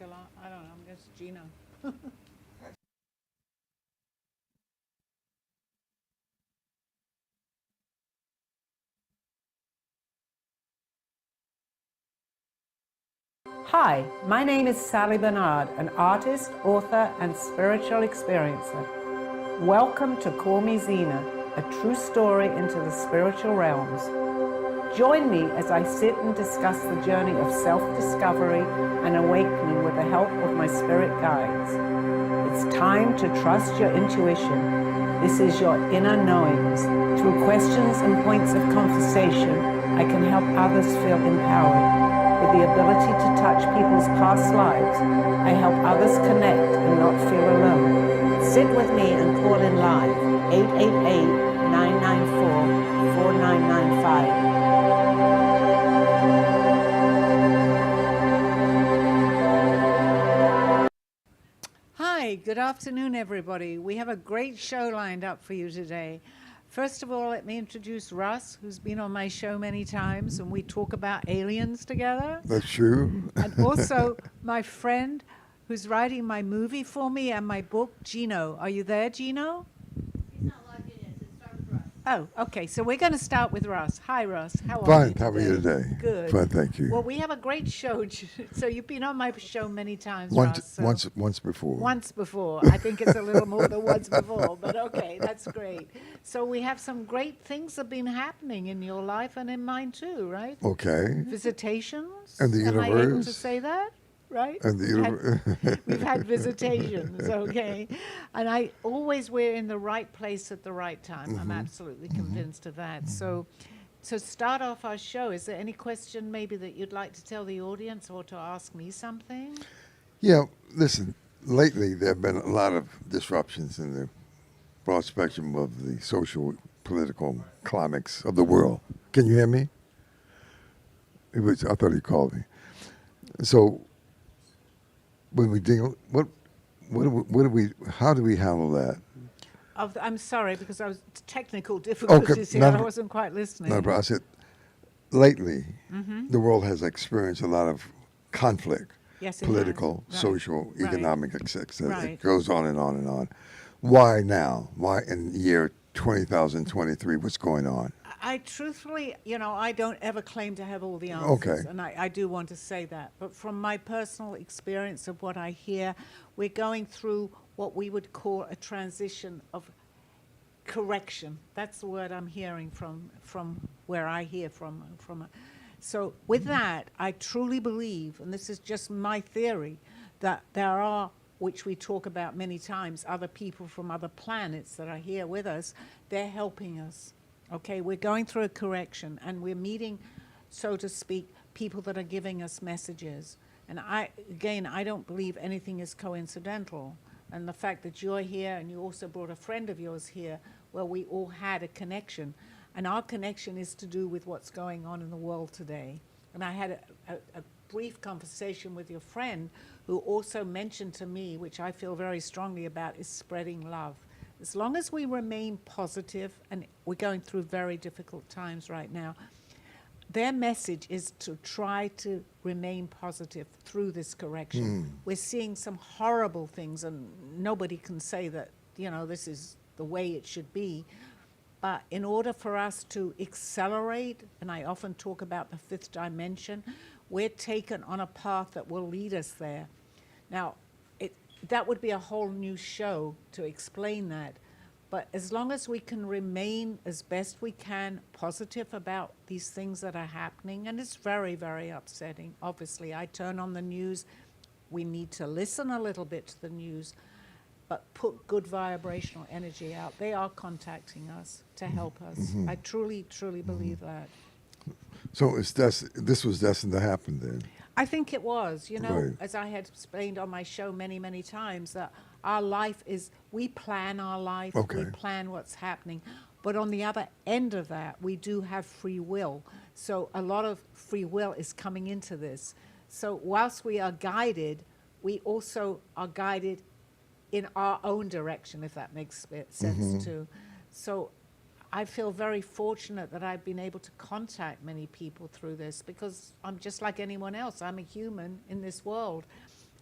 a lot. I don't know. I'm just Gina. Hi, my name is Sally Bernard, an artist, author, and spiritual experiencer. Welcome to Call Me Zena, a true story into the spiritual realms. Join me as I sit and discuss the journey of self-discovery and awakening with the help of my spirit guides. It's time to trust your intuition. This is your inner knowings. Through questions and points of conversation, I can help others feel empowered. With the ability to touch people's past lives, I help others connect and not feel alone. Sit with me and call in live, 888-994-4995. Hi, good afternoon, everybody. We have a great show lined up for you today. First of all, let me introduce Russ, who's been on my show many times, and we talk about aliens together. That's true. And also my friend who's writing my movie for me and my book, Gino. Are you there, Gino? He's not logged in yet, so start with Russ. Oh, okay. So we're going to start with Russ. Hi, Russ. How are you Fine. today? How are you today? Good. Fine, thank you. Well, we have a great show. So you've been on my show many times, Once, Russ. So once before. Once before. I think it's a little more than once before, but okay, that's great. So we have some great things that have been happening in your life and in mine too, right? Okay. Visitations. And the Am I able to universe. say that? Right? And the We've had visitations, okay? And we're in the right place at the right time. I'm absolutely convinced of that. So to start off our show, is there any question maybe that you'd like to tell the audience or to ask me something? Yeah, listen, lately there have been a lot of disruptions in the broad spectrum of the social, political climates of the world. Can you hear me? I thought he called me. So when we deal, how do we handle that? I'm sorry, because I was technical difficulties here. I no, wasn't quite listening. No, but I said, lately, the world has experienced a lot of conflict. Yes, it Political, has. Right. social, Right. economic, etc. Right. It goes on and on and on. Why now? Why in the year 2023? What's going on? I truthfully, I don't ever claim to have all the answers. Okay. And I do want to say that. But from my personal experience of what I hear, we're going through what we would call a transition of correction. That's the word I'm hearing from where I hear from. So with that, I truly believe, and this is just my theory, that there are, which we talk about many times, other people from other planets that are here with us. They're helping us. Okay, we're going through a correction, and we're meeting, so to speak, people that are giving us messages. And I don't believe anything is coincidental. And the fact that you're here, and you also brought a friend of yours here, well, we all had a connection. And our connection is to do with what's going on in the world today. And I had a brief conversation with your friend who also mentioned to me, which I feel very strongly about, is spreading love. As long as we remain positive, and we're going through very difficult times right now, their message is to try to remain positive through this correction. We're seeing some horrible things, and nobody can say that, this is the way it should be. But in order for us to accelerate, and I often talk about the fifth dimension, we're taken on a path that will lead us there. Now, that would be a whole new show to explain that. But as long as we can remain as best we can positive about these things that are happening, and it's very, very upsetting. Obviously, I turn on the news. We need to listen a little bit to the news, but put good vibrational energy out. They are contacting us to help us. I truly, truly believe that. So this was destined to happen then. I think it was, Right. as I had explained on my show many, many times, that our life is, we plan our life, we Okay. plan what's happening. But on the other end of that, we do have free will. So a lot of free will is coming into this. So whilst we are guided, we also are guided in our own direction, if that makes sense too. So I feel very fortunate that I've been able to contact many people through this, because I'm just like anyone else. I'm a human in this world.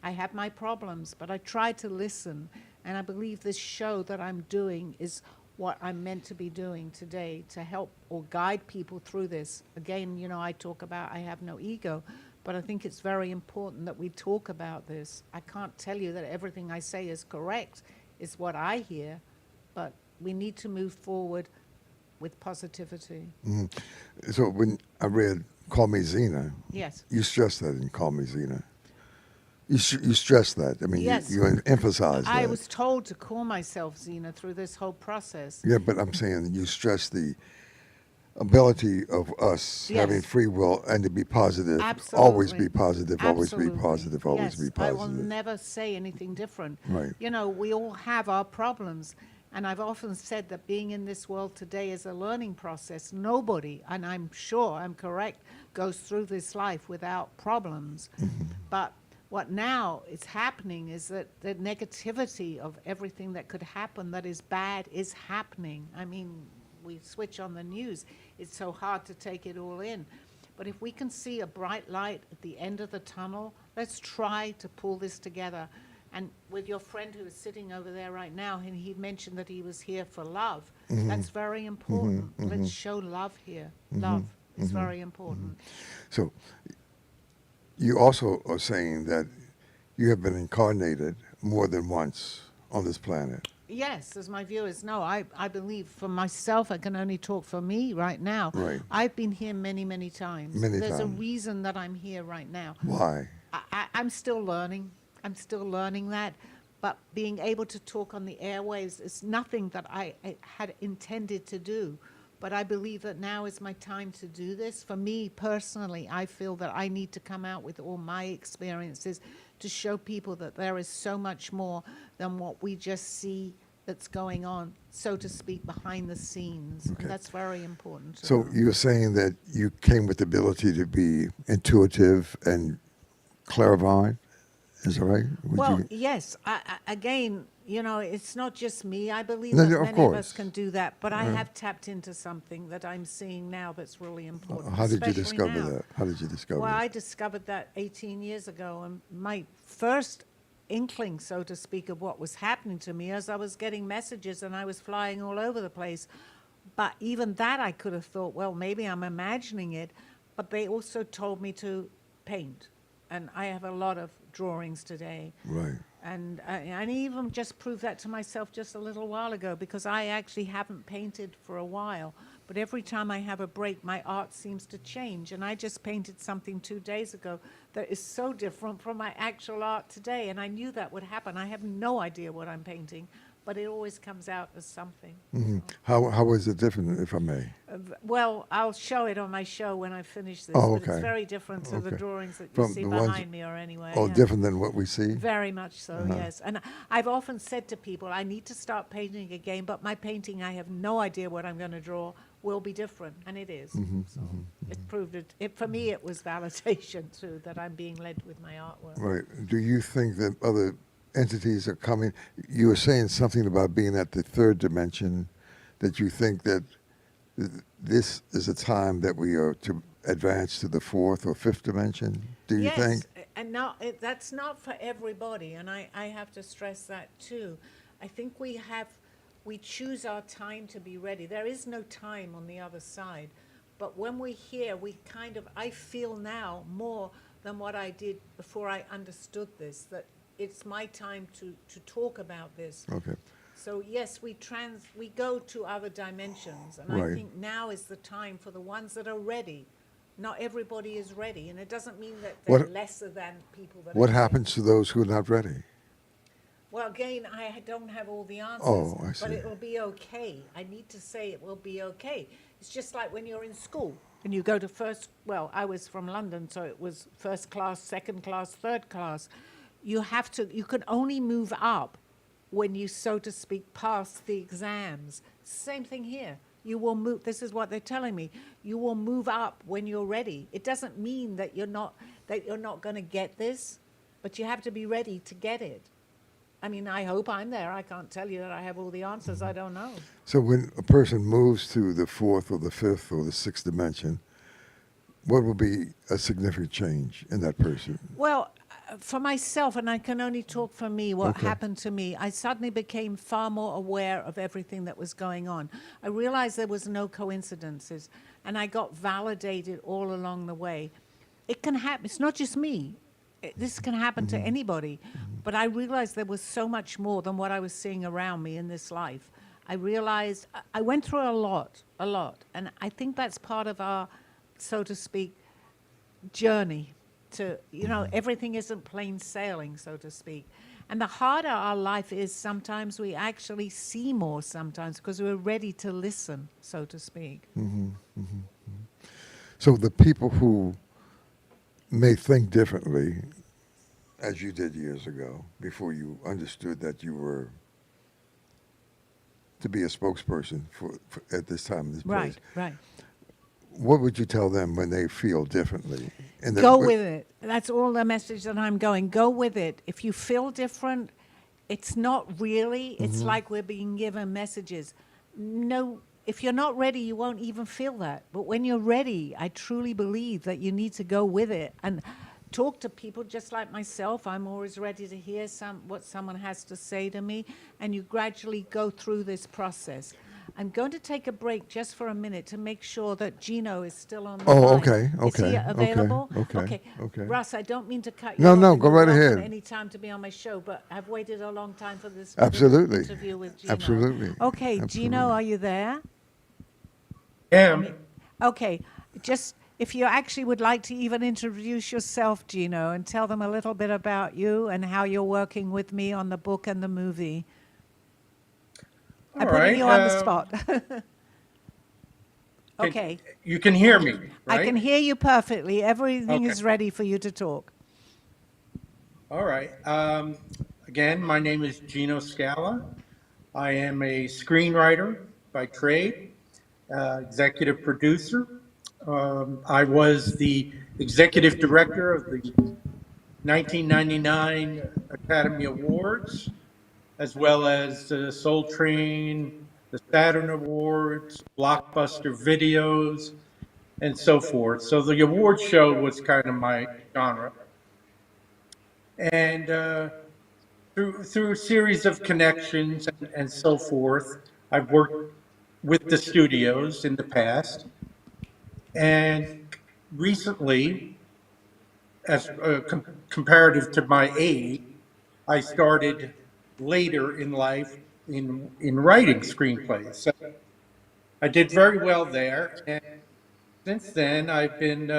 I have my problems, but I try to listen. And I believe this show that I'm doing is what I'm meant to be doing today to help or guide people through this. Again, you know, I talk about I have no ego, but I think it's very important that we talk about this. I can't tell you that everything I say is correct, is what I hear, but we need to move forward with positivity. So when I read Call Me Zena, Yes. you stressed that in Call Me Zena. You stressed that. I mean, Yes. you emphasized that. I was told to call myself Zena through this whole process. Yeah, but I'm saying you stress the ability of us Yes. having free will and to be positive. Always Absolutely. be positive, always be Absolutely. positive, always Yes, be positive. I will never say anything different. Right. You know, we all have our problems. And I've often said that being in this world today is a learning process. Nobody, and I'm sure I'm correct, goes through this life without problems. But what now is happening is that the negativity of everything that could happen that is bad is happening. I mean, we switch on the news, it's so hard to take it all in. But if we can see a bright light at the end of the tunnel, let's try to pull this together. And with your friend who is sitting over there right now, and he mentioned that he was here for love. That's very important. Let's show love here. Love is very important. So you also are saying that you have been incarnated more than once on this planet. Yes, as my viewers know, I believe for myself, I can only talk for me right now. Right. I've been here many, many times. Many There's a times. reason that I'm here right now. Why? I'm still learning. I'm still learning that. But being able to talk on the airwaves is nothing that I had intended to do. But I believe that now is my time to do this. For me personally, I feel that I need to come out with all my experiences to show people that there is so much more than what we just see that's going on, so to speak, behind the scenes. Okay. And that's very important. to So know. you're saying that you came with the ability to be intuitive and clairvoyant? Is that right? Well, yes. Again, you know, it's not just me. I believe No, that no, of many of us course. can do that. But I have tapped into something that I'm seeing now that's really important. How did you especially discover now. that? How did you discover Well, it? I discovered that 18 years ago, and my first inkling, so to speak, of what was happening to me as I was getting messages and I was flying all over the place. But even that, I could have thought, well, maybe I'm imagining it. But they also told me to paint. And I have a lot of drawings today. Right. And I even just proved that to myself just a little while ago, because I actually haven't painted for a while. But every time I have a break, my art seems to change. And I just painted something 2 days ago that is so different from my actual art today. And I knew that would happen. I have no idea what I'm painting, but it always comes out as something. How is it different, if I may? Well, I'll show it on my show when I finish this. Oh, But it's okay. very different to the Okay. drawings that you From see the ones- behind me or anywhere. Oh, yeah. different than what we see? Very much so, Uh-huh. yes. And I've often said to people, I need to start painting again, but my painting, I have no idea what I'm going to draw, will be different, and it is. So it proved it. For me, it was validation, too, that I'm being led with my artwork. Right. Do you think that other entities are coming? You were saying something about being at the third dimension, that you think that this is a time that we are to advance to the fourth or fifth dimension? Do you think? Yes, and that's not for everybody, and I have to stress that too. I think we choose our time to be ready. There is no time on the other side, but when we're here, I feel now more than what I did before I understood this, that it's my time to talk about this. Okay. So yes, we go to other dimensions, and Right. I think now is the time for the ones that are ready. Not everybody is ready, and it doesn't mean that they're What- lesser than people that What are ready. happens to those who are not ready? Well, again, I don't have all the answers, Oh, I but see. it will be okay. I need to say it will be okay. It's just like when you're in school and you go to I was from London, so it was first class, second class, third class. You can only move up when you, so to speak, pass the exams. Same thing here. You will move, this is what they're telling me, you will move up when you're ready. It doesn't mean that you're not going to get this, but you have to be ready to get it. I mean, I hope I'm there. I can't tell you that I have all the answers. I don't know. So when a person moves to the fourth or the fifth or the sixth dimension, what will be a significant change in that person? Well, for myself, and I can only talk for me, what Okay. happened to me, I suddenly became far more aware of everything that was going on. I realized there was no coincidences, and I got validated all along the way. It can happen. It's not just me. This can happen to anybody. But I realized there was so much more than what I was seeing around me in this life. I realized I went through a lot. And I think that's part of our, so to speak, journey to, everything isn't plain sailing, so to speak. And the harder our life is, sometimes we actually see more sometimes because we're ready to listen, so to speak. So the people who may think differently, as you did years ago, before you understood that you were to be a spokesperson for at this time in this place, Right. what would you tell them when they feel differently? And Go with it. That's all the message that I'm going. Go with it. If you feel different, it's not really. It's like we're being given messages. No, if you're not ready, you won't even feel that. But when you're ready, I truly believe that you need to go with it and talk to people just like myself. I'm always ready to hear what someone has to say to me, and you gradually go through this process. I'm going to take a break just for a minute to make sure that Gino is still on the line. okay, Is he okay, available? okay. Russ, I don't mean to cut you No, off. no, and go you're right welcome ahead. Any time to be on my show, but I've waited a long time for this Absolutely. interview with Gino. Absolutely. Okay, Absolutely. Gino, are you there? am. Okay, just if you actually would like to even introduce yourself, Gino, and tell them a little bit about you and how you're working with me on the book and the movie. I'm All putting right. you on the spot. Okay, You can hear me, right? I can hear you perfectly. Everything Okay. is ready for you to talk. All right. Again, my name is Gino Scala. I am a screenwriter by trade, executive producer. I was the executive director of the 1999 Academy Awards, as well as the Soul Train, the Saturn Awards, Blockbuster Videos, and so forth. So the award show was kind of my genre. And through a series of connections and so forth, I've worked with the studios in the past. And recently, as comparative to my age, I started later in life in writing screenplays. So I did very well there. And since then, I've been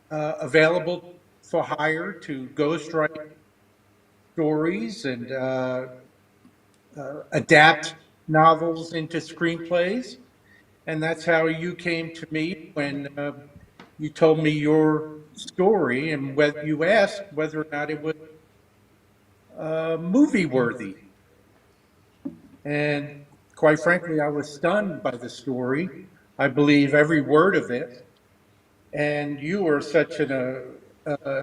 available for hire to ghostwrite stories and adapt novels into screenplays. And that's how you came to me when you told me your story and whether you asked whether or not it was movie worthy. And quite frankly, I was stunned by the story. I believe every word of it. And you are such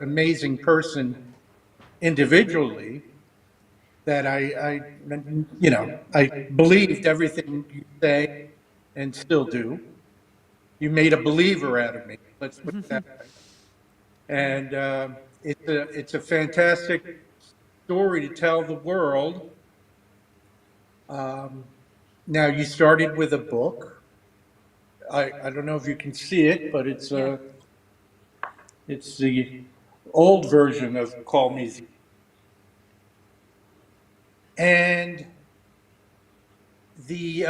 amazing person individually that I believed everything you say and still do. You made a believer out of me. Let's put it that way. And it's a fantastic story to tell the world. Um, Now you started with a book. I don't know if you can see it, but Yeah. it's the old version of Call Me Zena. And the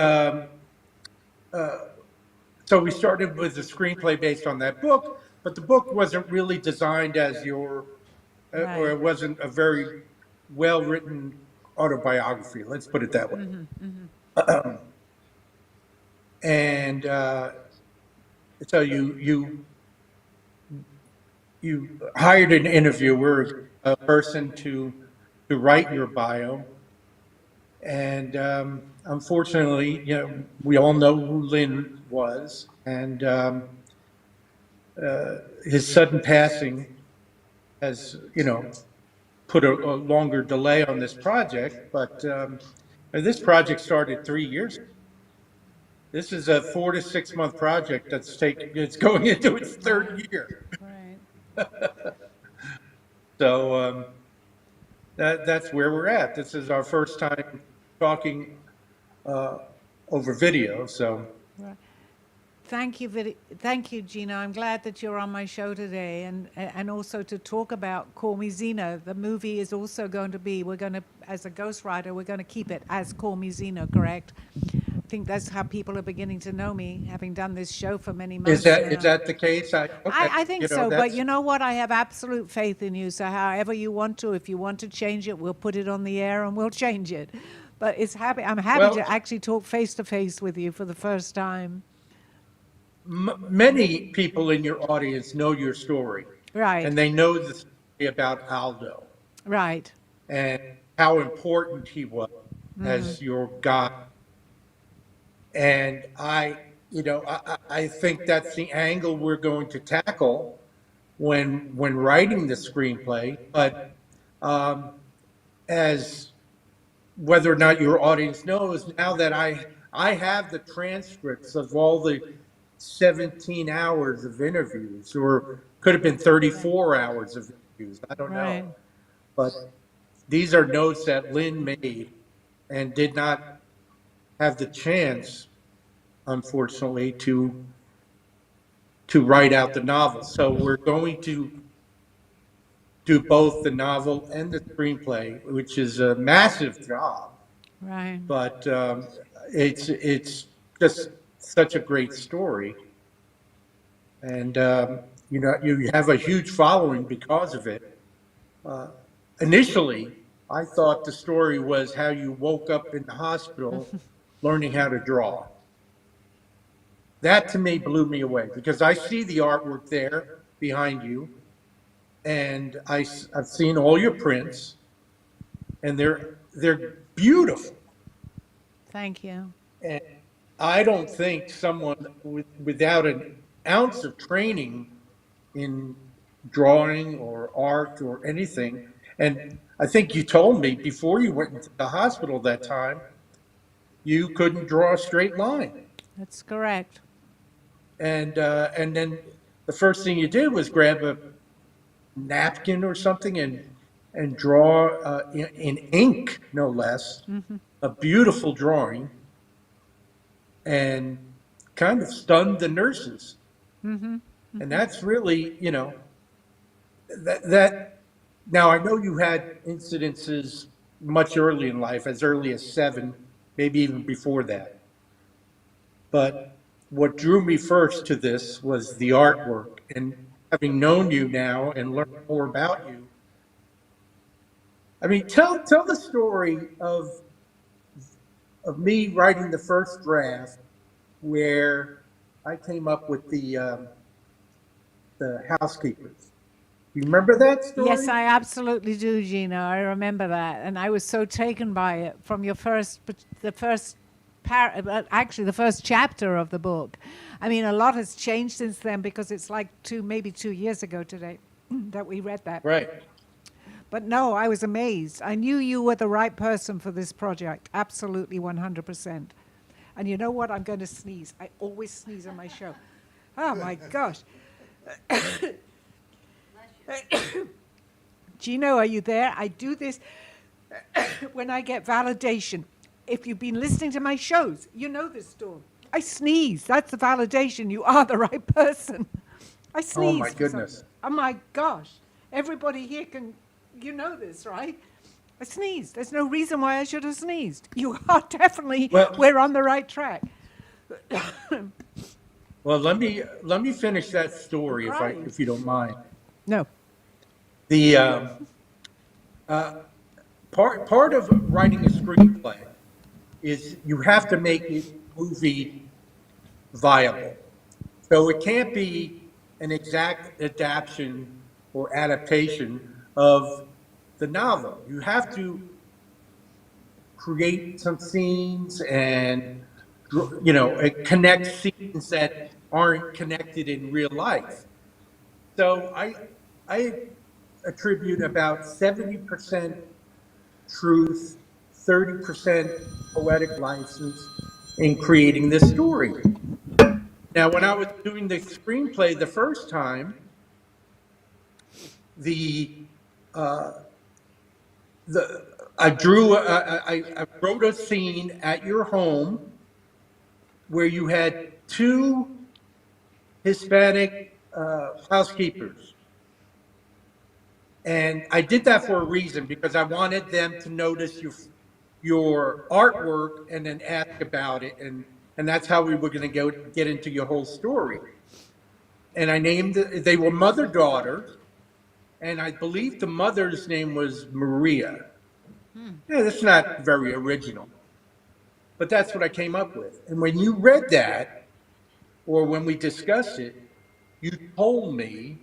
so we started with a screenplay based on that book, but the book wasn't really designed as your or Right. it wasn't a very well written autobiography. Let's put it that way. And so you hired an interviewer, a person to write your bio, and unfortunately, we all know who Lynn was, and his sudden passing has put a longer delay on this project. But this project started 3 years. This is a 4 to 6 month project that's going into its Wow. third year. Right. So that's where we're at. This is our first time talking over video. So Thank you, Gina. I'm glad that you're on my show today, and also to talk about Call Me Zena. The movie is also going to be. We're going to, as a ghostwriter, we're going to keep it as Call Me Zena. Correct? I think that's how people are beginning to know me, having done this show for many months is now. that the case? Okay, I think so, but you know what? I have absolute faith in you. So however you want to, if you want to change it, we'll put it on the air and we'll change it. But I'm happy Well, to actually talk face to face with you for the first time. Many people in your audience know your story, Right, and they know the story about Aldo right. and how important he was as your guide. And I think that's the angle we're going to tackle when writing the screenplay. But as whether or not your audience knows, now that I have the transcripts of all the 17 hours of interviews, or could have been 34 hours of interviews, I don't Right. know. But these are notes that Lynn made and did not have the chance, unfortunately, to write out the novel. So we're going to do both the novel and the screenplay, which is a massive job. Right. But it's just such a great story, and you have a huge following because of it. Initially, I thought the story was how you woke up in the hospital learning how to draw. That to me blew me away because I see the artwork there behind you, and I've seen all your prints, and they're beautiful. Thank you. And I don't think someone without an ounce of training in drawing or art or anything, and I think you told me before you went into the hospital that time, you couldn't draw a straight line. That's correct. And then the first thing you did was grab a napkin or something and draw in ink, no less, a beautiful drawing, and kind of stunned the nurses. And that's really, that. Now I know you had incidences much early in life, as early as 7, maybe even before that. But what drew me first to this was the artwork, and having known you now and learned more about you. I mean, tell the story of me writing the first draft, where I came up with the housekeepers. You remember that story? Yes, I absolutely do, Gina. I remember that, and I was so taken by it from the first actually the first chapter of the book. I mean, a lot has changed since then because it's like maybe 2 years ago today that we read that. Right. But no, I was amazed. I knew you were the right person for this project. Absolutely 100%. And you know what? I'm going to sneeze. I always sneeze on my show. Oh my gosh. Gino, are you there? I do this when I get validation. If you've been listening to my shows, you know this story. I sneeze. That's the validation. You are the right person. I sneeze. Oh my goodness. Oh my gosh. Everybody here you know this, right? I sneezed. There's no reason why I should have sneezed. You are definitely, we're on the right track. Well, let me finish that story if you don't mind. No. The part of writing a screenplay is you have to make the movie viable. So it can't be an exact adaptation or adaptation of the novel. You have to create some scenes and connect scenes that aren't connected in real life. So I attribute about 70% truth, 30% poetic license in creating this story. Now, when I was doing the screenplay the first time, the I wrote a scene at your home where you had two Hispanic housekeepers. And I did that for a reason, because I wanted them to notice your artwork and then ask about it. And that's how we were going to get into your whole story. And I named they were mother-daughter, and I believe the mother's name was Maria. Yeah, that's not very original, but that's what I came up with. And when you read that, or when we discussed it, you told me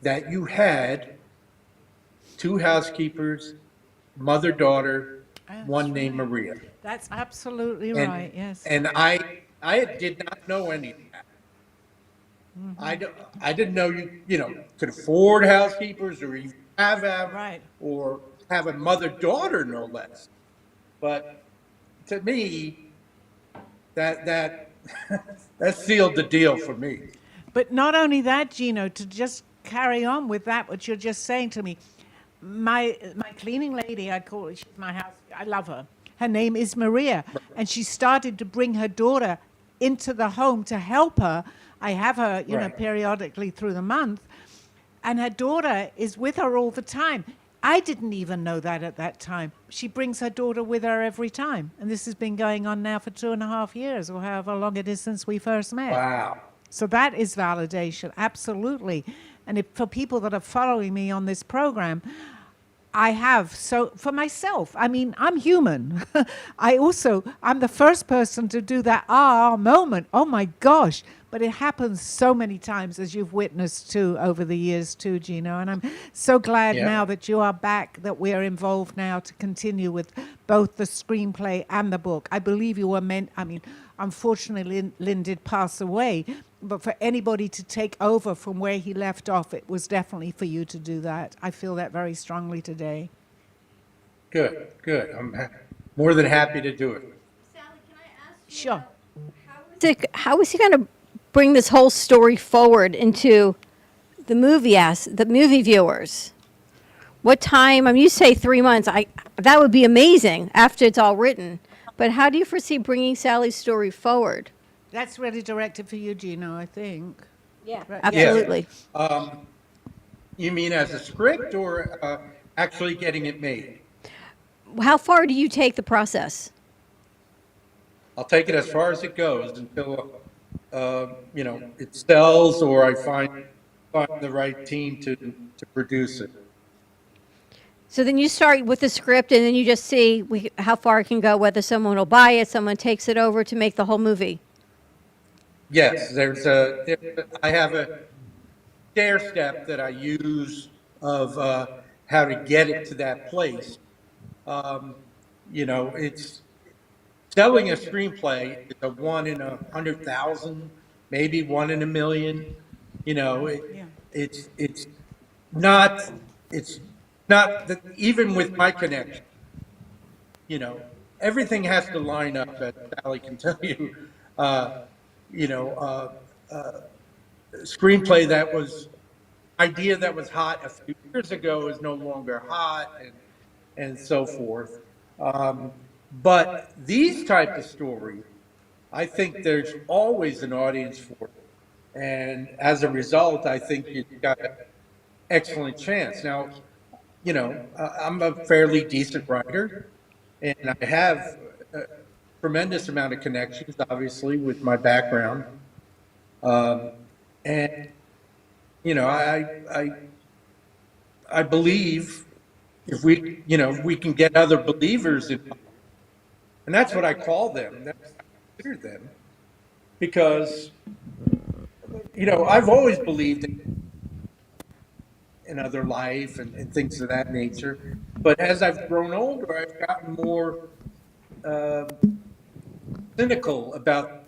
that you had two housekeepers, mother, daughter, That's one named right. Maria. That's absolutely And, right, yes. and I did not know any of that. I didn't know you could afford housekeepers, or even Right. or have a mother-daughter, no less. But to me, that that sealed the deal for me. But not only that, Gino, to just carry on with that, what you're just saying to me, my cleaning lady, I call her, she's my house, I love her. Her name is Maria, and she started to bring her daughter into the home to help her. I have her, Right. periodically through the month, and her daughter is with her all the time. I didn't even know that at that time. She brings her daughter with her every time, and this has been going on now for 2.5 years, or however long it is since we first met. Wow. So that is validation, absolutely. And if, for people that are following me on this program, I have, so for myself, I mean, I'm human. I'm the first person to do that moment. Oh my gosh. But it happens so many times, as you've witnessed too over the years too, Gino. And I'm so glad Yeah. now that you are back, that we're involved now to continue with both the screenplay and the book. I believe you were unfortunately, Lynn did pass away, but for anybody to take over from where he left off, it was definitely for you to do that. I feel that very strongly today. Good. I'm more than happy to do it. Sally, can I ask you? Sure. How is he going to bring this whole story forward into the movie viewers? What time? I mean, you say 3 months. That would be amazing after it's all written. But how do you foresee bringing Sally's story forward? That's really directed for you, Gino, I think. Yeah, Right, absolutely. You mean as a script, or actually getting it made? How far do you take the process? I'll take it as far as it goes until it sells, or I find the right team to produce it. So then you start with the script, and then you just see how far it can go, whether someone will buy it, someone takes it over to make the whole movie. Yes, I have a stair step that I use of how to get it to that place. It's selling a screenplay is a 1 in 100,000, maybe 1 in a million. Yeah. It's not it's not that, even with my connection. Everything has to line up, as Sally can tell you. Uh, you know, Screenplay that was idea that was hot a few years ago is no longer hot, and so forth. But these type of stories, I think there's always an audience for it. And as a result, I think you've got an excellent chance. Now, I'm a fairly decent writer, and I have a tremendous amount of connections, obviously, with my background. And I believe if we can get other believers in, and that's what I call them. That's what I consider them, because I've always believed in other life and things of that nature. But as I've grown older, I've gotten more cynical about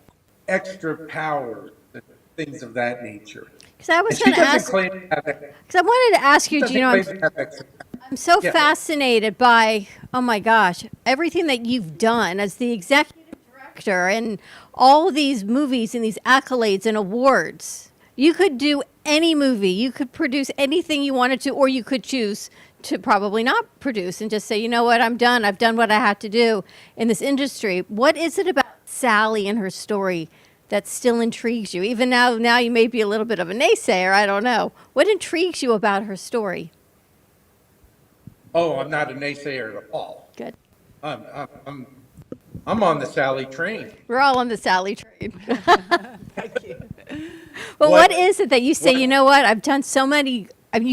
extra powers and things of that nature. Because I was And she going to doesn't ask, claim to have that. because I wanted to ask you, Doesn't Gino, claim to have extra. I'm so Yeah. fascinated by, oh my gosh, everything that you've done as the executive director and all of these movies and these accolades and awards. You could do any movie. You could produce anything you wanted to, or you could choose to probably not produce and just say, you know what, I'm done. I've done what I have to do in this industry. What is it about Sally and her story that still intrigues you? Even now you may be a little bit of a naysayer. I don't know. What intrigues you about her story? Oh, I'm not a naysayer at all. Good. I'm, I'm, I'm, I'm on the Sally train. We're all on the Sally train. Thank you. But What- what is it that you say, what- you know what, I've done so many, I mean,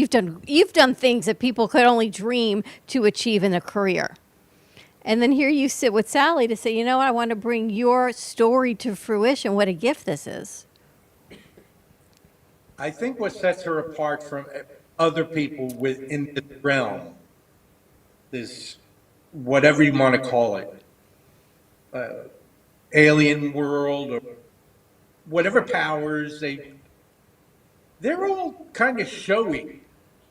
you've done things that people could only dream to achieve in a career. And then here you sit with Sally to say, you know what, I want to bring your story to fruition. What a gift this is. I think what sets her apart from other people within this realm, this, whatever you want to call it, alien world or whatever powers, they're all kind of showy,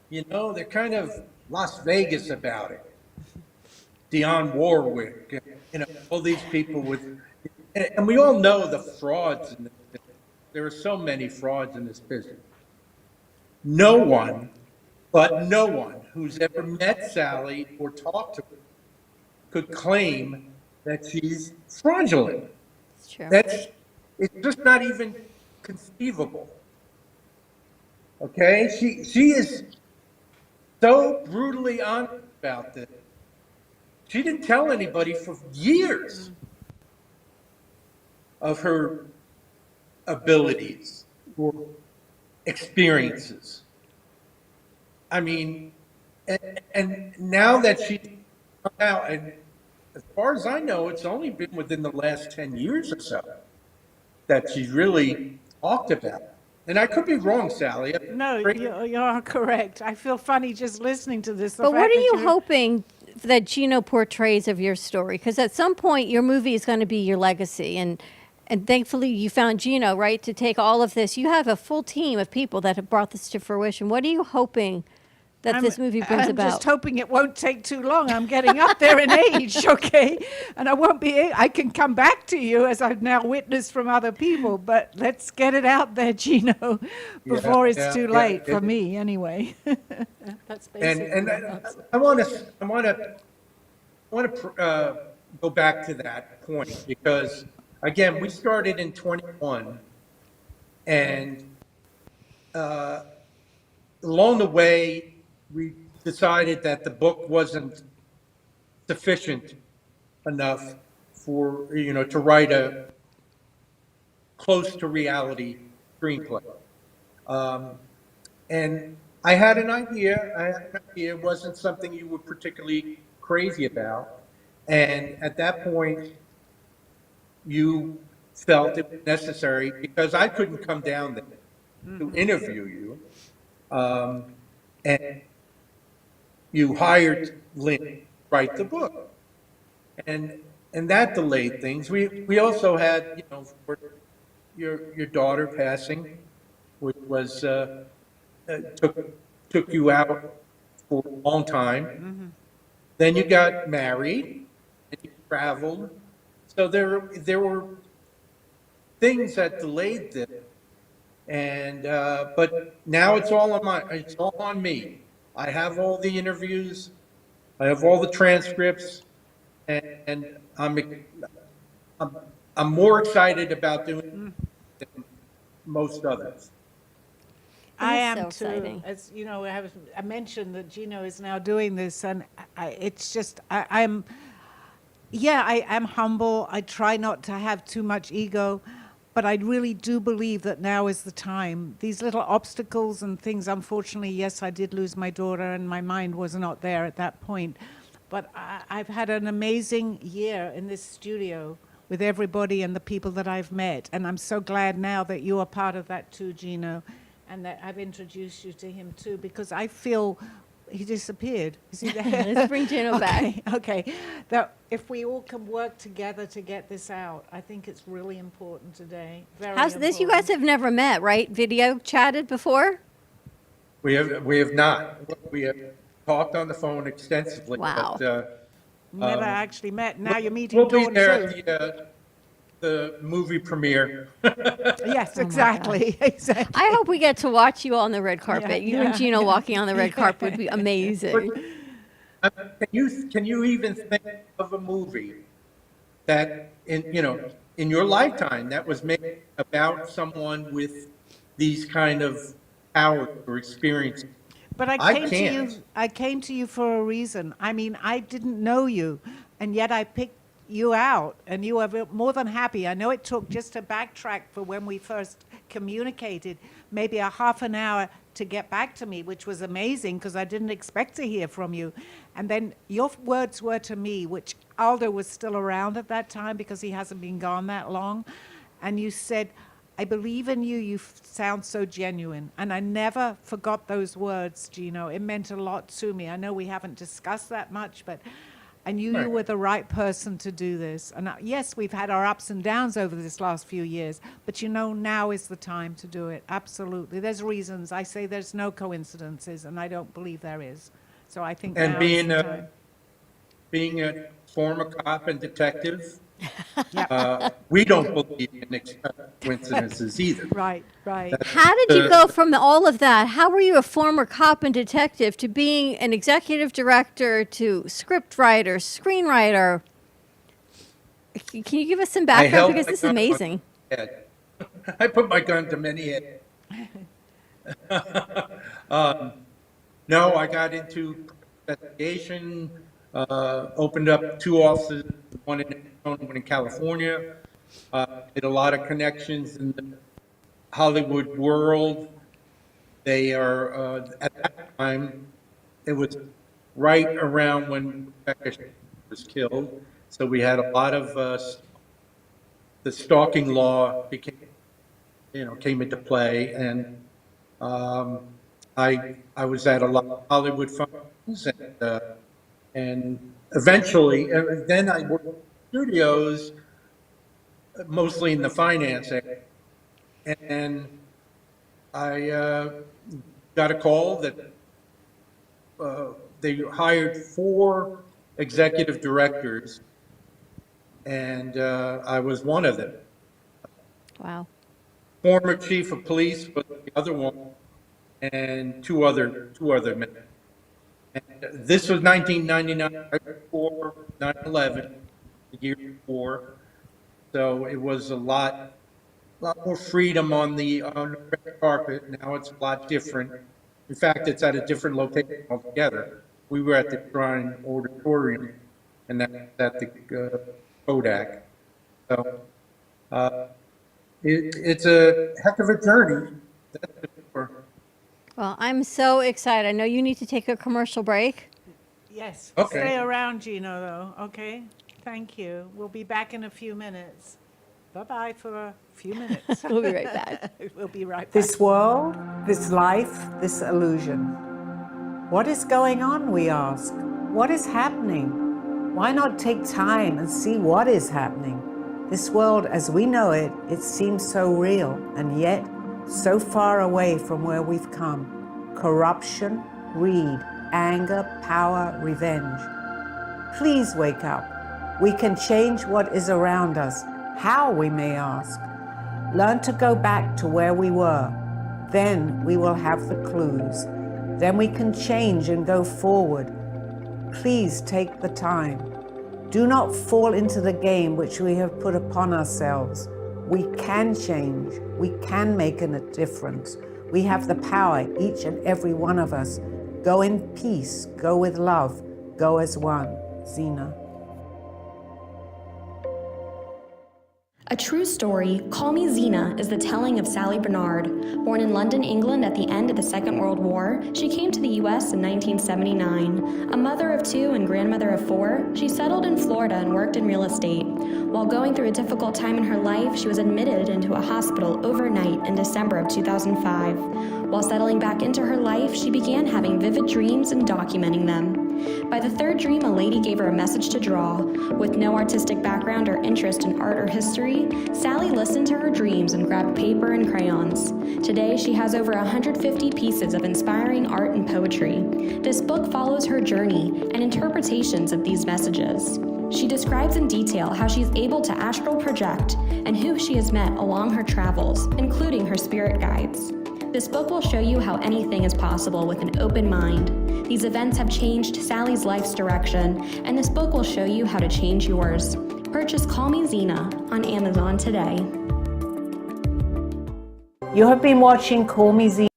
you know, they're kind of Las Vegas about it. Dionne Warwick, you know, all these people with, and we all know the frauds in this business. There are so many frauds in this business. No one, but no one who's ever met Sally or talked to her could claim that she's fraudulent. It's true. It's just not even conceivable. Okay? She is so brutally honest about this. She didn't tell anybody for years of her abilities or experiences. I mean, and now that she's come out, and as far as I know, it's only been within the last 10 years or so that she's really talked about it. And I could be wrong, Sally. No, you're correct. I feel funny just listening to this. The But what fact are that you you're- hoping that Gino portrays of your story? Because at some point, your movie is going to be your legacy. And thankfully, you found Gino, right, to take all of this. You have a full team of people that have brought this to fruition. What are you hoping that this movie brings I'm about? just hoping it won't take too long. I'm getting up there in age, okay? And I won't be, I can come back to you as I've now witnessed from other people, but let's get it out there, Gino, before it's yeah, too yeah, late for it- me, anyway. That's basically And I want to go back to that point because again, we started in 21, and along the way, we decided that the book wasn't sufficient enough for, you know, to write a close to reality screenplay. And I had an idea. It wasn't something you were particularly crazy about. And at that point, you felt it was necessary because I couldn't come down there to interview you. And you hired Lynn to write the book. And that delayed things. We also had, you know, for your daughter passing, which was took you out for a long time. Then you got married and you traveled. So there were things that delayed this. And but now it's all on me. I have all the interviews, I have all the transcripts, and I'm more excited about doing it than most others. I That am is so too. exciting. As you know, I mentioned that Gino is now doing this, and it's just I'm. Yeah, I am humble. I try not to have too much ego, but I really do believe that now is the time. These little obstacles and things, unfortunately, yes, I did lose my daughter, and my mind was not there at that point. But I've had an amazing year in this studio with everybody and the people that I've met, and I'm so glad now that you are part of that too, Gino, and that I've introduced you to him too, because I feel he disappeared. Is he there? Let's bring Gino back. Okay. That if we all can work together to get this out, I think it's really important today. Very How's this? You important. guys have never met, right? Video chatted before? We have not. We have talked on the phone extensively. Wow. But, Never actually met. Now you're meeting we'll be Dawn there too. at the movie premiere. Yes, Oh my exactly, exactly. I hope we get to watch you on the red carpet. You and yeah, Gino yeah. walking on the red carpet would be amazing. Can you even think of a movie that in your lifetime that was made about someone with these kind of powers or experiences? But I can't. I came to you for a reason. I mean, I didn't know you, and yet I picked you out, and you were more than happy. I know it took, just to backtrack for when we first communicated, maybe a half an hour to get back to me, which was amazing because I didn't expect to hear from you. And then your words were to me, which Aldo was still around at that time because he hasn't been gone that long, and you said, I believe in you. You sound so genuine. And I never forgot those words, Gino. It meant a lot to me. I know we haven't discussed that much, but I knew you Right. were the right person to do this. And yes, we've had our ups and downs over this last few years, but now is the time to do it. Absolutely. There's reasons. I say there's no coincidences, and I don't believe there is. So I think And now is the time. being a former cop and detective, Yeah. we don't believe in coincidences either. Right, right. How did you go from all of that? How were you a former cop and detective to being an executive director to script writer, screenwriter? Can you give us some I background? held Because my this is gun to amazing. my head. I put my gun to many heads. No, I got into investigation, opened up 2 offices, one in Arizona, one in California. Did a lot of connections in the Hollywood world. They are, at that time, it was right around when Rebecca was killed. So we had a lot of, the stalking law came into play, and I was at a lot of Hollywood functions, and eventually, then I worked in studios, mostly in the finance area, and I got a call that they hired 4 executive directors, and I was one of them. Wow. Former chief of police was the other one, and two other men. And this was 1999, right before 9/11, the year before. So it was a lot more freedom on the red carpet. Now it's a lot different. In fact, it's at a different location altogether. We were at the Shrine Auditorium, and that's at the Kodak. So it's a heck of a journey. That's for sure. Well, I'm so excited. I know you need to take a commercial break. Yes. Okay. Stay around, Gino, though, okay? Thank you. We'll be back in a few minutes. Bye-bye for a few minutes. We'll be right back. We'll be right back. This world, this life, this illusion. What is going on, we ask? What is happening? Why not take time and see what is happening? This world as we know it, it seems so real, and yet so far away from where we've come. Corruption, greed, anger, power, revenge. Please wake up. We can change what is around us. How, we may ask? Learn to go back to where we were. Then we will have the clues. Then we can change and go forward. Please take the time. Do not fall into the game which we have put upon ourselves. We can change. We can make a difference. We have the power, each and every one of us. Go in peace. Go with love. Go as one. Zena. A true story, Call Me Zena, is the telling of Sally Bernard. Born in London, England at the end of the Second World War, she came to the U.S. in 1979. A mother of 2 and grandmother of 4, she settled in Florida and worked in real estate. While going through a difficult time in her life, she was admitted into a hospital overnight in December of 2005. While settling back into her life, she began having vivid dreams and documenting them. By the 3rd dream, a lady gave her a message to draw. With no artistic background or interest in art or history, Sally listened to her dreams and grabbed paper and crayons. Today, she has over 150 pieces of inspiring art and poetry. This book follows her journey and interpretations of these messages. She describes in detail how she's able to astral project and who she has met along her travels, including her spirit guides. This book will show you how anything is possible with an open mind. These events have changed Sally's life's direction, and this book will show you how to change yours. Purchase Call Me Zena on Amazon today. You have been watching Call Me Zena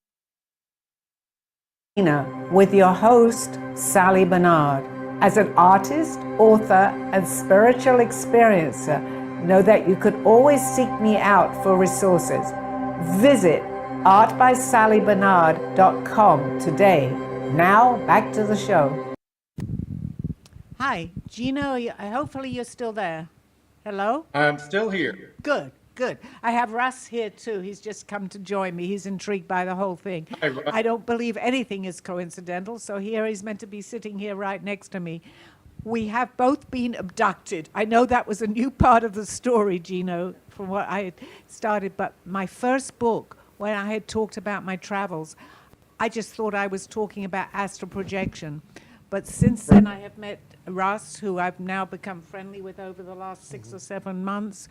with your host, Sally Bernard. As an artist, author, and spiritual experiencer, know that you could always seek me out for resources. Visit artbysallybernard.com today. Now, back to the show. Hi, Gino, hopefully you're still there. Hello? I'm still here. Good, good. I have Russ here too. He's just come to join me. He's intrigued by the whole thing. Hi, Russ. I don't believe anything is coincidental, so here he's meant to be sitting here right next to me. We have both been abducted. I know that was a new part of the story, Gino, from what I had started, but my first book, when I had talked about my travels, I just thought I was talking about astral projection. But since then, I have met Russ, who I've now become friendly with over the last 6 or 7 months.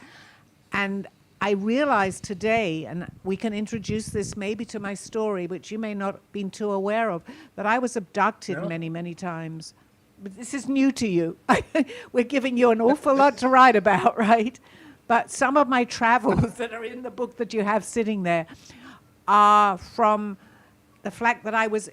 And I realized today, and we can introduce this maybe to my story, which you may not have been too aware of, that I was abducted many, many times. But this is new to you. We're giving you an awful lot to write about, right? But some of my travels that are in the book that you have sitting there are from the fact that I was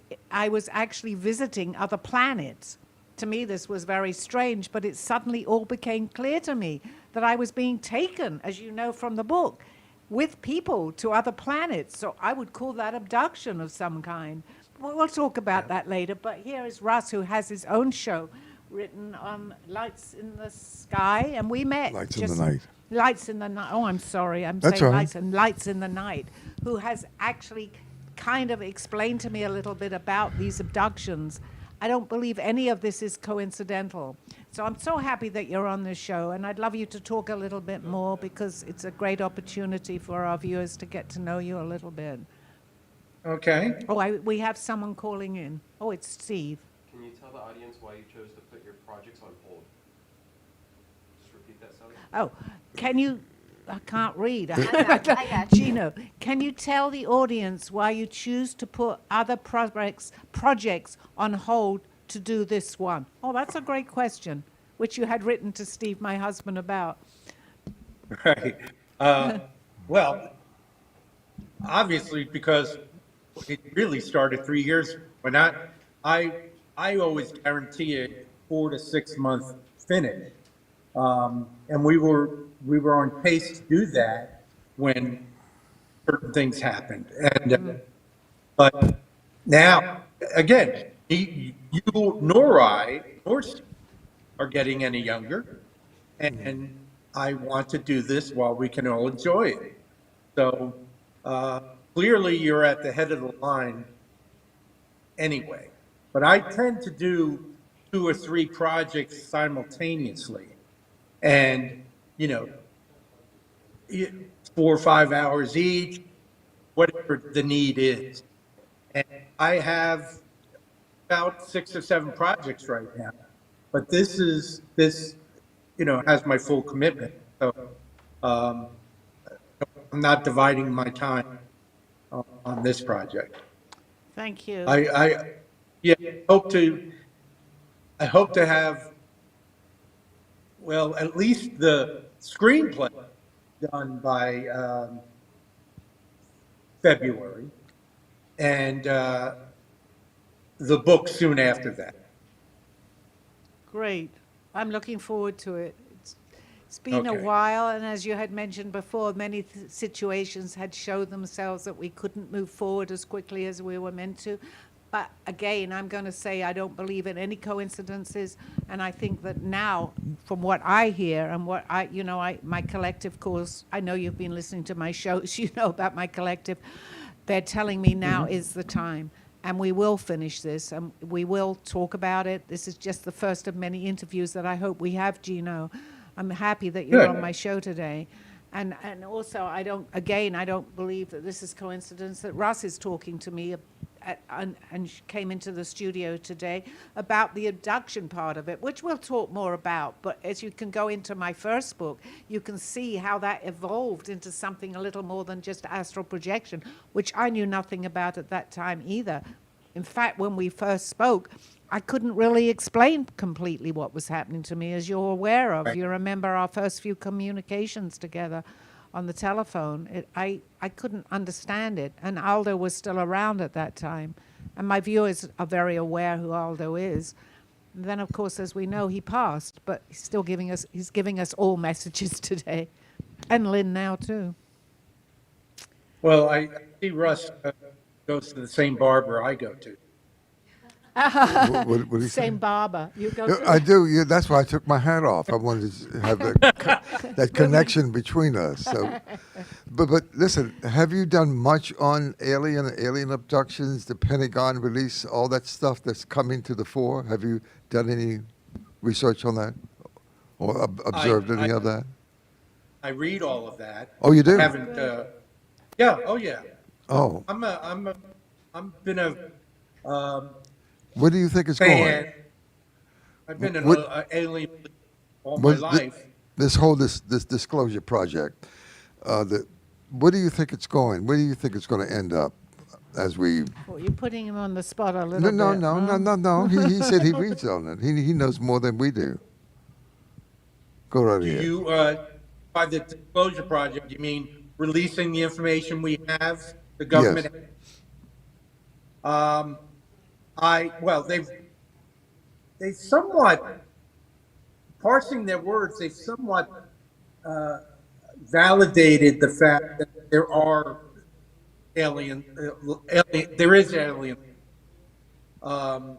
actually visiting other planets. To me, this was very strange, but it suddenly all became clear to me that I was being taken, as you know from the book, with people to other planets. So I would call that abduction of some kind. We'll talk about that later, but here is Russ, who has his own show written on Lights in the Sky, and we met. Lights in the Night. Lights in the Night. Oh, I'm sorry. I'm That's saying all right. Lights in the Night, who has actually kind of explained to me a little bit about these abductions. I don't believe any of this is coincidental. So I'm so happy that you're on this show, and I'd love you to talk a little bit more because it's a great opportunity for our viewers to get to know you a little bit. Okay. Oh, we have someone calling in. Oh, it's Steve. Can you tell the audience why you chose to put your projects on hold? Just repeat that, Sally. Oh, can you... I can't read. I got you. Gino, can you tell the audience why you choose to put other projects on hold to do this one? Oh, that's a great question, which you had written to Steve, my husband, about. Right. Well, obviously, because it really started 3 years when I always guarantee a 4 to 6 month finish. And we were on pace to do that when certain things happened. And but now, again, you nor I nor Steve are getting any younger, and I want to do this while we can all enjoy it. So clearly, you're at the head of the line anyway. But I tend to do 2 or 3 projects simultaneously. And, 4 or 5 hours each, whatever the need is. And I have about 6 or 7 projects right now, but this has my full commitment. So I'm not dividing my time on this project. Thank you. I hope to have, well, at least the screenplay done by February, and the book soon after that. Great. I'm looking forward to it. It's been a Okay. while, and as you had mentioned before, many situations had showed themselves that we couldn't move forward as quickly as we were meant to. But again, I'm going to say I don't believe in any coincidences, and I think that now, from what I hear and what my collective course, I know you've been listening to my shows, you know about my collective, they're telling me now is the time. And we will finish this, and we will talk about it. This is just the first of many interviews that I hope we have, Gino. I'm happy that you're Good. on my show today. And also, I don't believe that this is coincidence that Russ is talking to me and she came into the studio today about the abduction part of it, which we'll talk more about. But as you can go into my first book, you can see how that evolved into something a little more than just astral projection, which I knew nothing about at that time either. In fact, when we first spoke, I couldn't really explain completely what was happening to me, as you're aware of. Right. You remember our first few communications together on the telephone. I couldn't understand it, and Aldo was still around at that time. And my viewers are very aware who Aldo is. And then, of course, as we know, he passed, but he's giving us all messages today. And Lynn now, too. Well, I see Russ goes to the same barber I go to. What do you say? Same barber. You go Yeah, to I do. Yeah, that's why I took my hat off. I wanted to have that connection between us. So, but listen, have you done much on alien abductions, the Pentagon release, all that stuff that's coming to the fore? Have you done any research on that, or observed any of that? I read all of that. Oh, you do? I haven't. Yeah. Oh, yeah. Oh, I'm been a where do you think it's going? fan. I've been an alien all my What- life. This whole this disclosure project, where do you think it's going? Where do you think it's going to end up? As we Well, you're putting him on the spot a little no bit. no no huh? no no no. He said he reads on it. He knows more than we do. Go right Do ahead. you, by the disclosure project, you mean releasing the information we have, the government? Well, they've somewhat, parsing their words, they've somewhat validated the fact that there are there is alien. I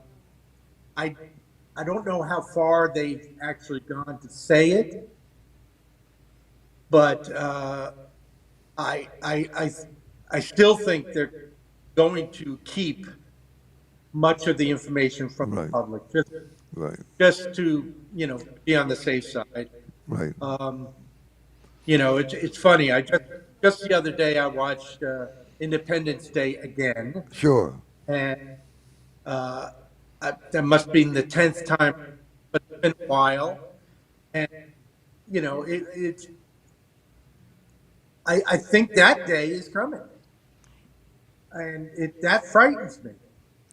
don't know how far they've actually gone to say it, but I still think they're going to keep much of the information from the Right. public, Right, just to be on the safe side. right. It's funny. I just the other day I watched Independence Day again, Sure. and that must be the 10th time, but it's been a while. And it's. I think that day is coming, and that frightens me.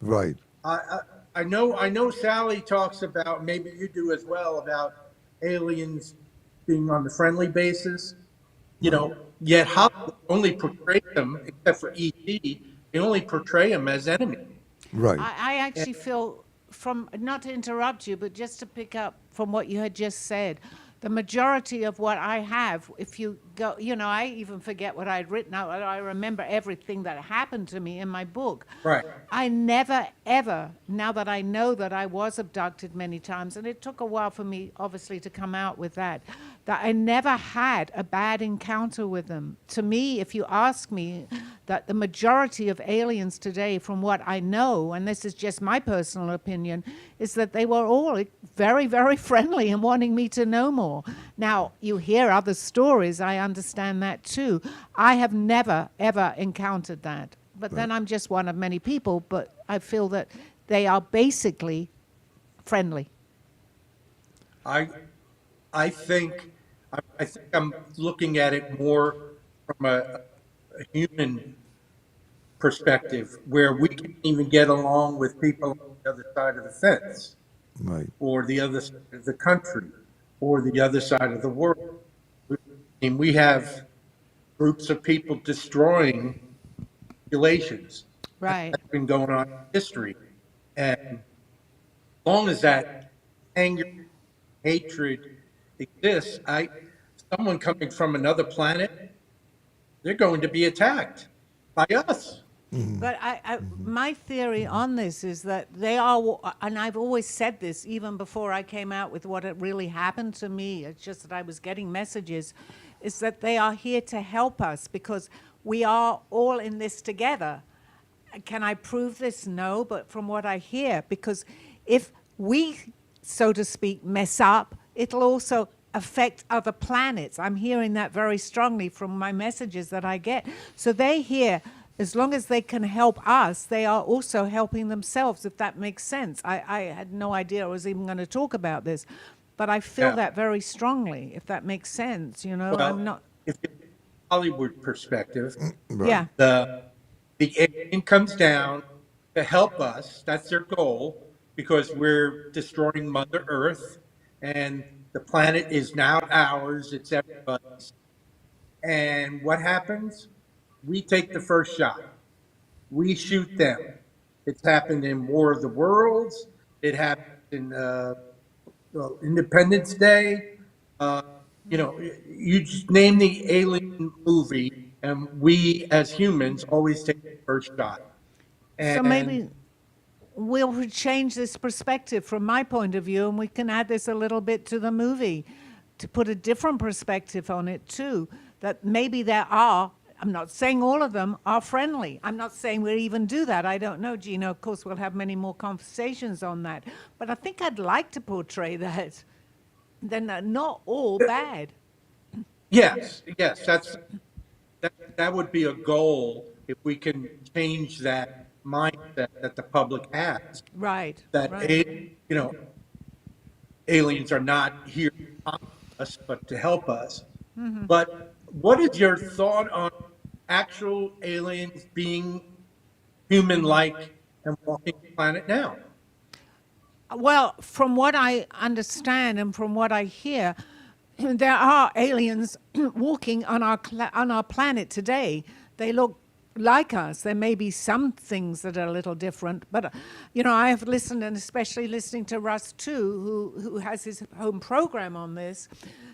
Right. I know Sally talks about, maybe you do as well, about aliens being on the friendly basis. Yet Hollywood only portray them, except for E.T., they only portray them as enemies. Right. I actually feel, not to interrupt you, but just to pick up from what you had just said, the majority of what I have, if you go, I even forget what I'd written out. I remember everything that happened to me in my book. Right. I never, ever, now that I know that I was abducted many times, and it took a while for me, obviously, to come out with that I never had a bad encounter with them. To me, if you ask me, that the majority of aliens today, from what I know, and this is just my personal opinion, is that they were all very, very friendly and wanting me to know more. Now, you hear other stories, I understand that too. I have never, ever encountered that. But then I'm just one of many people, but I feel that they are basically friendly. I think I'm looking at it more from a human perspective, where we can't even get along with people on the other side of the fence, Right. or the other side of the country, or the other side of the world. And we have groups of people destroying populations. Right. That's been going on in history. And as long as that anger, hatred exists, someone coming from another planet, they're going to be attacked by us. But my theory on this is that they are, and I've always said this even before I came out with what had really happened to me, it's just that I was getting messages, is that they are here to help us because we are all in this together. Can I prove this? No, but from what I hear, because if we, so to speak, mess up, it'll also affect other planets. I'm hearing that very strongly from my messages that I get. So they hear as long as they can help us, they are also helping themselves, if that makes sense. I had no idea I was even going to talk about this, but I feel Yeah. that very strongly, if that makes sense. I'm Well, not, if you Hollywood perspective, Right. yeah. the alien comes down to help us. That's their goal because we're destroying Mother Earth, and the planet is now ours. It's everybody's. And what happens? We take the first shot. We shoot them. It's happened in War of the Worlds. It happened in Independence Day. Uh, you just name the alien movie, and we as humans always take the first shot. So And maybe we'll change this perspective from my point of view, and we can add this a little bit to the movie to put a different perspective on it too. That maybe there are, I'm not saying all of them are friendly. I'm not saying we'll even do that. I don't know, Gina. Of course, we'll have many more conversations on that. But I think I'd like to portray that. Then they're not all bad. yes, that would be a goal if we can change that mindset that the public has Right, that right. aliens are not here to harm us but to help us. But what is your thought on actual aliens being human-like and walking the planet now? Well, from what I understand and from what I hear, there are aliens walking on on our planet today. They look like us. There may be some things that are a little different, but I have listened, and especially listening to Russ too, who has his home program on this,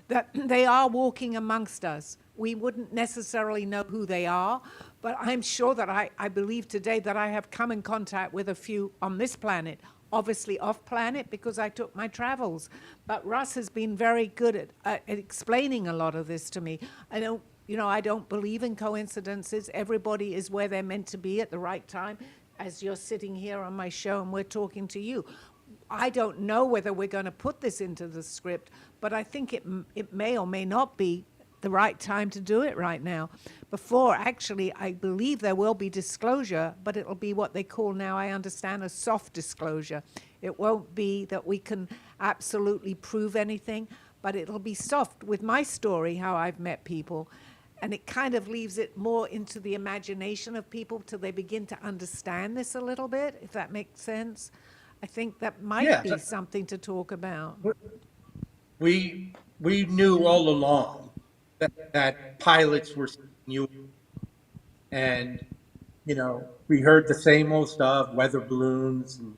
that they are walking amongst us. We wouldn't necessarily know who they are, but I'm sure that I believe today that I have come in contact with a few on this planet, obviously off planet because I took my travels. But Russ has been very good at explaining a lot of this to me. I don't believe in coincidences. Everybody is where they're meant to be at the right time. As you're sitting here on my show and we're talking to you, I don't know whether we're going to put this into the script, but I think it may or may not be the right time to do it right now. Before, actually, I believe there will be disclosure, but it'll be what they call now, I understand, a soft disclosure. It won't be that we can absolutely prove anything, but it'll be soft with my story, how I've met people. And it kind of leaves it more into the imagination of people till they begin to understand this a little bit, if that makes sense. I think that might Yeah. be something to talk about. We knew all along that pilots were seeing you, and we heard the same old stuff, weather balloons and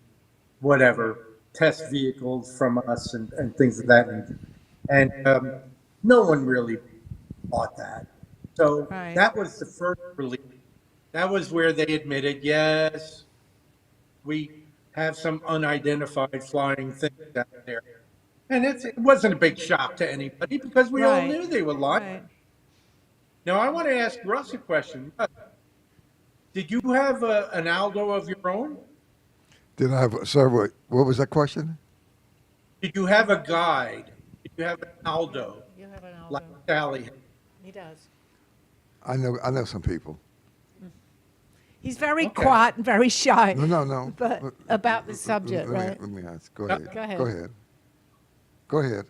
whatever, test vehicles from us and things of that nature. And no one really bought that. So Right. that was the first release. That was where they admitted, yes, we have some unidentified flying things out there. And it wasn't a big shock to anybody because we all Right. knew they were lying. Right. Now, I want to ask Russ a question. Did you have an Aldo of your own? Did I have, sir, what was that question? Did you have a guide? Did you have an Aldo You have an like Aldo. Sally had? He does. I know some people. He's very Okay. quiet and very shy. No. But about the subject, Let me- right? Let me ask. Go No. ahead. Go ahead. Go ahead. Go ahead.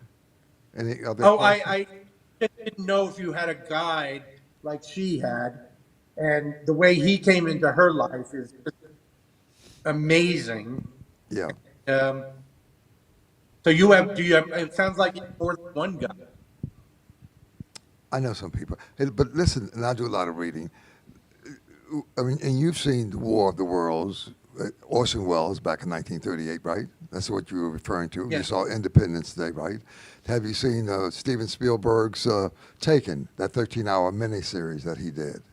Any other Oh, questions? I just didn't know if you had a guide like she had. And the way he came into her life is just amazing. Yeah. So do you have, it sounds like you have more than one guide. I know some people. But listen, and I do a lot of reading. I mean, and you've seen the War of the Worlds, Orson Welles back in 1938, right? That's what you were referring to. You Yes. saw Independence Day, right? Have you seen Steven Spielberg's Taken, that 13-hour miniseries that he did?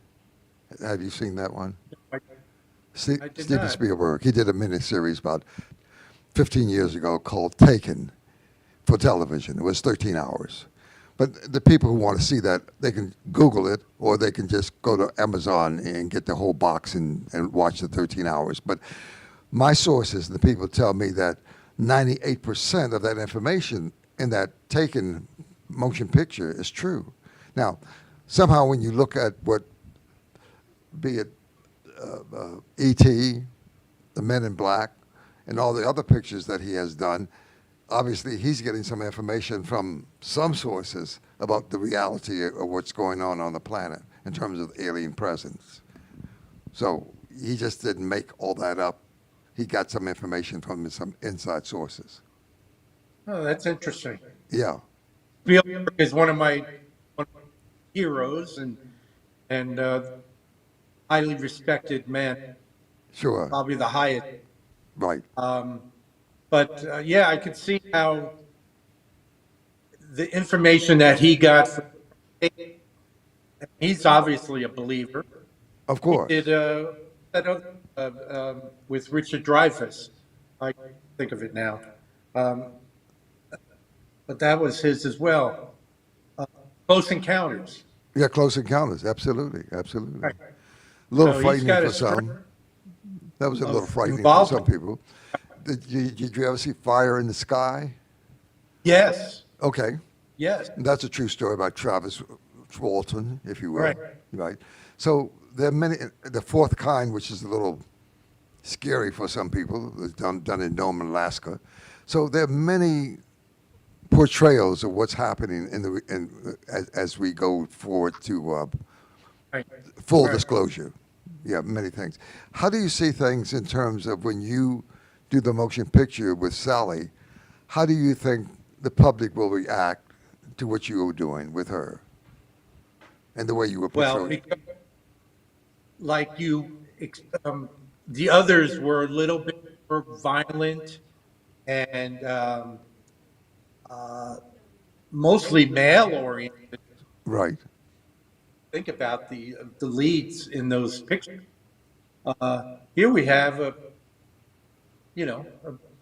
Have you seen that one? I did Steven not. Spielberg, he did a miniseries about 15 years ago called Taken for television. It was 13 hours. But the people who want to see that, they can Google it, or they can just go to Amazon and get the whole box and watch the 13 hours. But my sources, the people tell me that 98% of that information in that Taken motion picture is true. Now, somehow when you look at what, be it E.T., the Men in Black, and all the other pictures that he has done, obviously he's getting some information from some sources about the reality of what's going on the planet in terms of alien presence. So he just didn't make all that up. He got some information from some inside sources. Oh, that's interesting. Yeah, Spielberg is one of my heroes and highly respected man, sure. probably the highest. Right. But yeah, I could see how the information that he got from, he's obviously a believer. Of He course. did that other, with Richard Dreyfuss. I think of it now. But that was his as well. Close Encounters. Yeah, Close Encounters. Absolutely. Absolutely. Right. A little So he's frightening got for a some. That was a little of frightening for some involvement. people. Did you ever see Fire in the Sky? Yes, Okay. yes. That's a true story about Travis Walton, if you will. Right. Right. So there are many. The Fourth Kind, which is a little scary for some people, is done in Nome, Alaska. So there are many portrayals of what's happening as we go forward to Right. full Right. disclosure. Yeah, many things. How do you see things in terms of when you do the motion picture with Sally? How do you think the public will react to what you were doing with her and the way you were Well, portraying? because, like you, the others were a little bit more violent and mostly male oriented. Right. Think about the leads in those pictures. Here we have a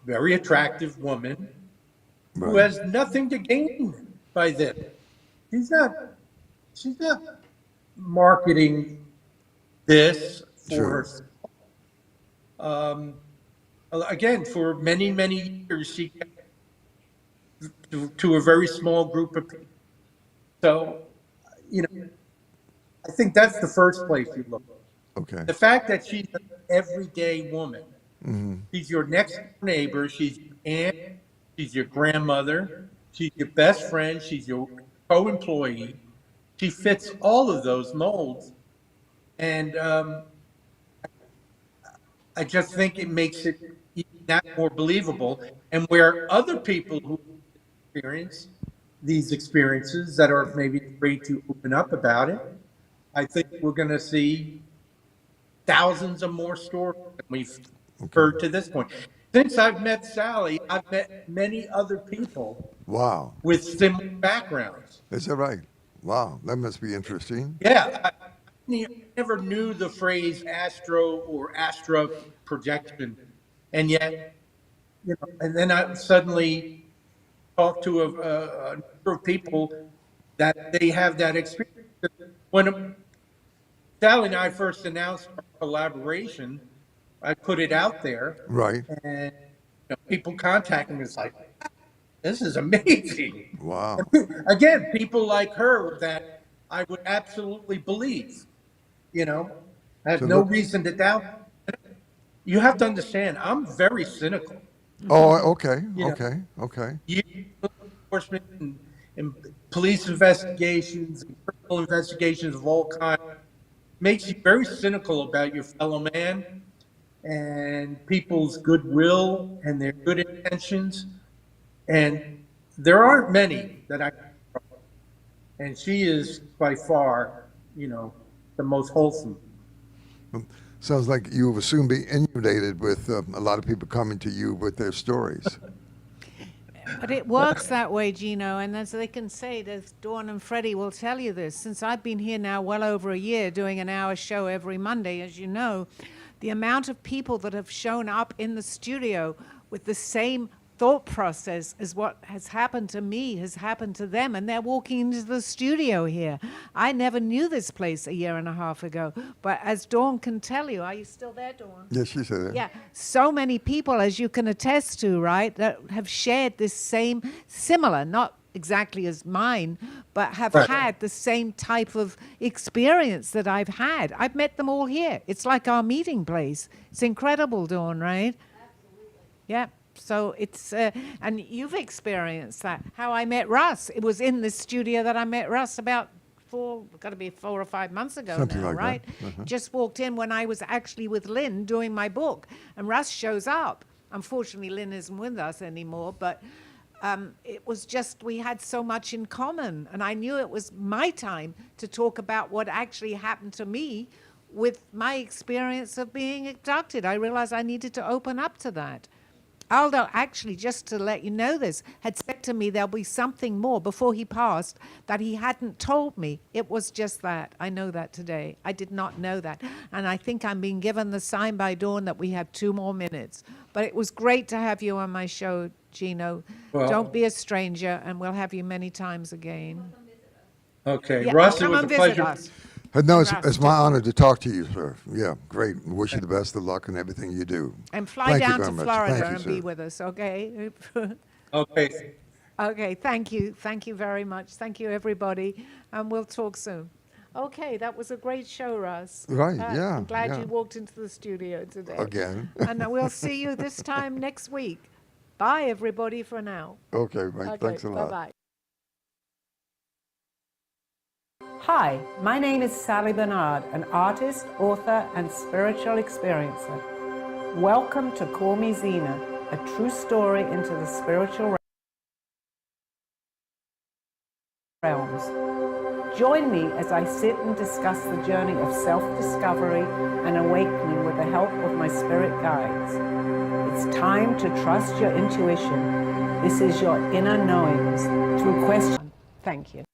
very attractive woman who Right. has nothing to gain by this. She's not marketing this for Sure. herself. Again, for many, many years, she to a very small group of people. So, I think that's the first place you look. Okay. The fact that she's an everyday woman, Mm-hmm. she's your next door neighbor, she's your aunt, she's your grandmother, she's your best friend, she's your co-employee. She fits all of those molds, and I just think it makes it that more believable. And where other people who experience these experiences that are maybe afraid to open up about it, I think we're going to see thousands of more stories than we've heard to this point. Since I've met Sally, I've met many other people Wow. with similar backgrounds. Is that right? Wow. That must be interesting. Yeah, I never knew the phrase astro or astra projection, and yet, and then I suddenly talked to a number of people that they have that experience. When Sally and I first announced our collaboration, I put it out there, Right. and people contacted me. It's like, this is amazing. Wow. Again, people like her that I would absolutely believe. I have So no look- reason to doubt. You have to understand, I'm very cynical. Oh, okay. Yeah. Okay. Okay. Law enforcement and police investigations, and criminal investigations of all kinds, makes you very cynical about your fellow man and people's goodwill and their good intentions. And there aren't many that I, and she is by far, the most wholesome. Sounds like you will soon be inundated with a lot of people coming to you with their stories. But it works that way, Gino, and as they can say, there's Dawn and Freddie will tell you this. Since I've been here now well over a year doing an hour show every Monday, as you know, the amount of people that have shown up in the studio with the same thought process as what has happened to me has happened to them, and they're walking into the studio here. I never knew this place a year and a half ago, but as Dawn can tell you, are you still there, Dawn? Yes, she said that. Yeah, so many people, as you can attest to, right, that have shared this same, similar, not exactly as mine, but have Right. had the same type of experience that I've had. I've met them all here. It's like our meeting place. It's incredible, Dawn, right? Yeah. So it's, and you've experienced that. How I met Russ. It was in this studio that I met Russ about got to be 4 or 5 months ago Something now, like that. right? Uh-huh. Just walked in when I was actually with Lynn doing my book, and Russ shows up. Unfortunately, Lynn isn't with us anymore, but it was just, we had so much in common, and I knew it was my time to talk about what actually happened to me with my experience of being abducted. I realized I needed to open up to that. Aldo, actually, just to let you know this, had said to me there'll be something more before he passed that he hadn't told me. It was just that. I know that today. I did not know that. And I think I'm being given the sign by Dawn that we have 2 more minutes. But it was great to have you on my show, Gino. Well- Don't be a stranger, and we'll have you many times again. Okay, Yeah, Russ, it come was a and visit pleasure. us. No, it's, Russ, it's my honor to talk to you, sir. Yeah, great. Wish you the best of luck in everything you do. And fly Thank you down very to much. Florida Thank you, and be sir. with us, okay? Okay, Okay, thank you. Thank you very much. Thank you, everybody. And we'll talk soon. Okay, that was a great show, Russ. Right, I'm yeah, glad yeah. you walked into the studio today. Again. And we'll see you this time next week. Bye, everybody, for now. Okay, Mike. Okay, Thanks a lot. bye-bye. Hi, my name is Sally Bernard, an artist, author, and spiritual experiencer. Welcome to Call Me Zena, a true story into the spiritual realms. Join me as I sit and discuss the journey of self-discovery and awakening with the help of my spirit guides. It's time to trust your intuition. This is your inner knowings through question. Thank you.